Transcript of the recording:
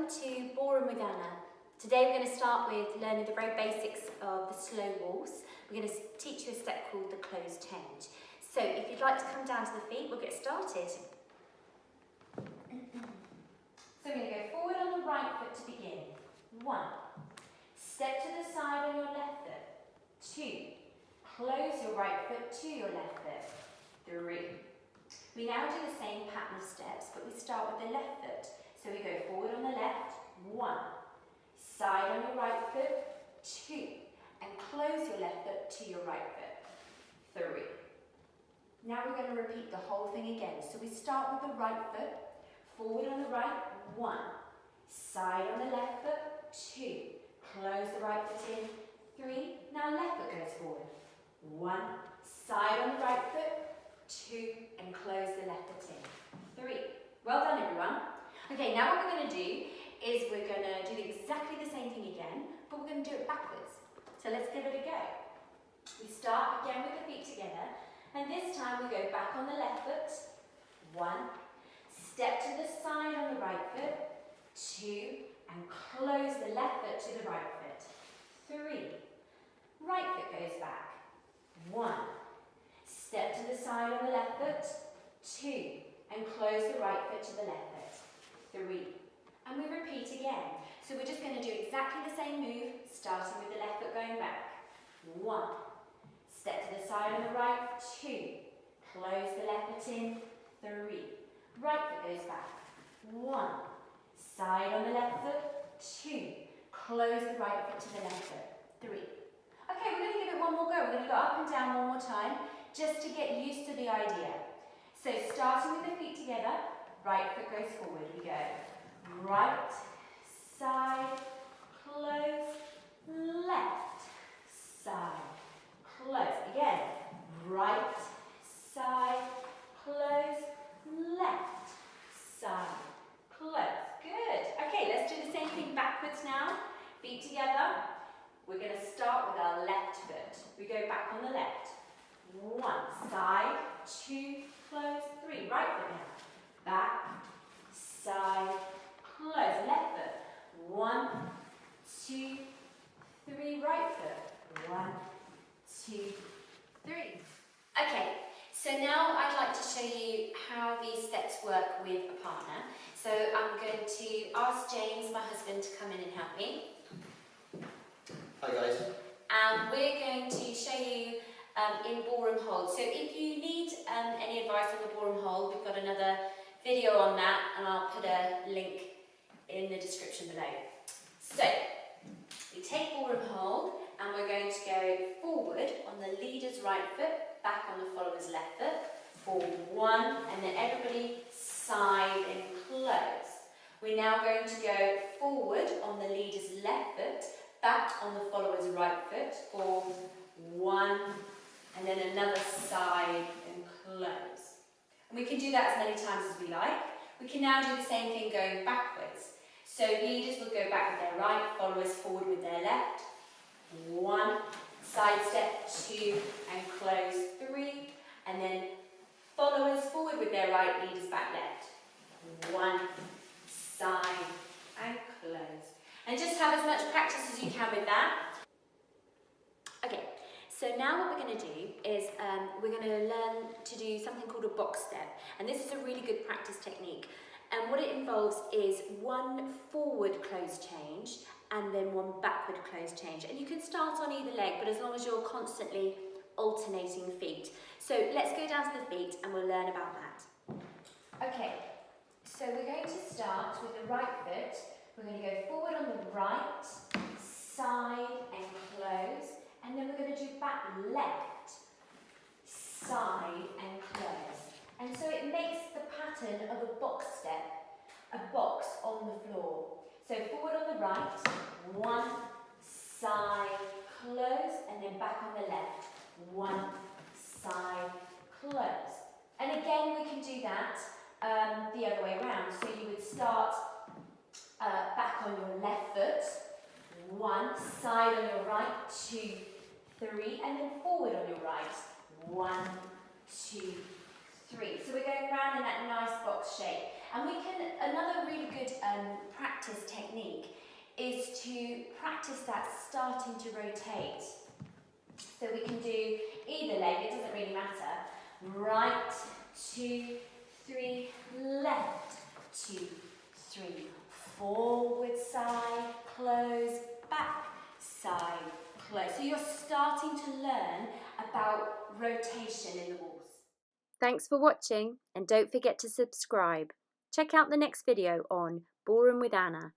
welcome to Ballroom with Anna. Today we're going to start with learning the very basics of the slow waltz. We're going to teach you a step called the closed change. So if you'd like to come down to the feet, we'll get started. So we're going to go forward on the right foot to begin. 1. Step to the side on your left foot. 2. Close your right foot to your left foot. 3. We now do the same pattern of steps, but we start with the left foot. So we go forward on the left, 1. Side on your right foot, 2. And close your left foot to your right foot, 3. Now we're going to repeat the whole thing again. So we start with the right foot, forward on the right, 1. Side on the left foot, 2. Close the right foot in, 3. Now left foot goes forward, 1. Side on the right foot, 2. And close the left foot in, 3. Well done, everyone. Okay, now what we're going to do is we're going to do exactly the same thing again, but we're going to do it backwards. So let's give it a go. We start again with the feet together, and this time we go back on the left foot, 1. Step to the side on the right foot, 2. And close the left foot to the right foot, 3. Right foot goes back, 1. Step to the side on the left foot, 2. And close the right foot to the left foot, 3. And we repeat again. So we're just going to do exactly the same move, starting with the left foot going back. 1. Step to the side on the right, 2. Close the left foot in, 3. Right foot goes back, 1. Side on the left foot, 2. Close the right foot to the left foot, 3. Okay, we're going to give it one more go. We're going to go up and down one more time, just to get used to the idea. So starting with the feet together, right foot goes forward. We go right, side, close, left, side, close. Again, right, side, close, left, side, close. Good. Okay, let's do the same thing backwards now. Feet together. We're going to start with our left foot. We go back on the left. 1, side, 2, close, 3. Right foot now. Back, side, close. Left foot. 1, 2, 3. Right foot. 1, 2, 3. Okay, so now I'd like to show you how these steps work with a partner. So I'm going to ask James, my husband, to come in and help me. Hi guys. And we're going to show you in ballroom hold. So if you need any advice on the ballroom hold, we've got another video on that, and I'll put a link in the description below. So we take ballroom hold, and we're going to go forward on the leader's right foot, back on the follower's left foot, for 1, and then everybody side and close. We're now going to go forward on the leader's left foot, back on the follower's right foot for 1, and then another side and close. And we can do that as many times as we like. We can now do the same thing going backwards. So leaders will go back with their right, followers forward with their left. 1, side step, 2, and close, 3. And then followers forward with their right, leaders back left. 1, side, and close. And just have as much practice as you can with that. Okay, so now what we're going to do is we're going to learn to do something called a box step. And this is a really good practice technique. And what it involves is 1 forward close change and then 1 backward close change. And you can start on either leg, but as long as you're constantly alternating feet. So let's go down to the feet and we'll learn about that. Okay, so we're going to start with the right foot. We're going to go forward on the right, side and close, and then we're going to do back left, side and close. And so it makes the pattern of a box step, a box on the floor. So forward on the right, 1, side, close, and then back on the left, 1, side, close. And again we can do that the other way around. So you would start back on your left foot, 1, side on your right, 2, 3, and then forward on your right, 1, 2, 3. So we're going round in that nice box shape. And we can, another really good practice technique is to practice that starting to rotate. So we can do either leg, it doesn't really matter. Right, 2, 3, left, 2, 3, forward, side, close, back, side, close. So you're starting to learn about rotation in the waltz. Thanks for watching, and don't forget to subscribe. Check out the next video on Ballroom with Anna.